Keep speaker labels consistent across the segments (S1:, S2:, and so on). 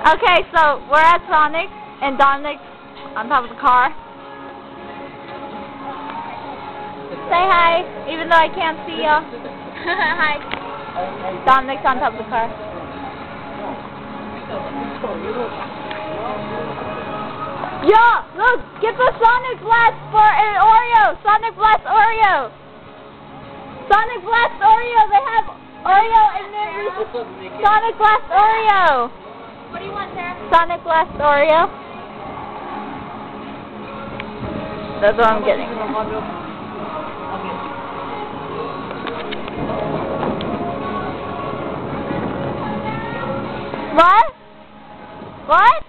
S1: Okay, so we're at Sonic, and Dominic's on top of the car. Say hi, even though I can't see you. Hi. Dominic's on top of the car. Yo, look, get the Sonic Blast for an Oreo. Sonic Blast Oreo. Sonic Blast Oreo. They have Oreo and then Sonic Blast Oreo. What do you want, Sarah? Sonic Blast Oreo. That's what I'm getting. What? What?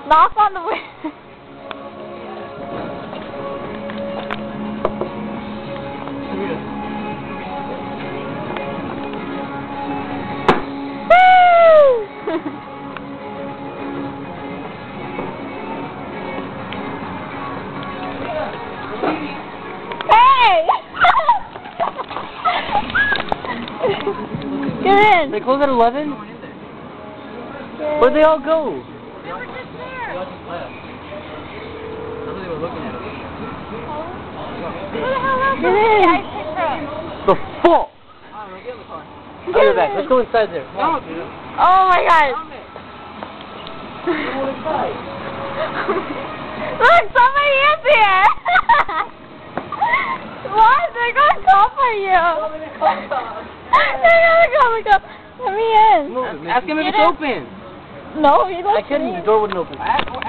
S1: Knock on the window. Hey! Get in.
S2: They close at 11? Where'd they all go?
S1: They were just there. Where the hell else? Get in.
S2: The fuck? I'll go back. Let's go inside there.
S1: Oh my god. Look, somebody is here. What? They're gonna come for you. They're gonna come. Let me in.
S2: Ask him if it's open.
S1: No, you don't.
S2: I couldn't. The door wouldn't open. Ask him.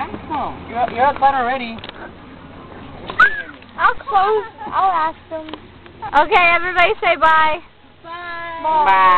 S2: You're outside already.
S1: I'll close. I'll ask them. Okay, everybody say bye. Bye. Bye.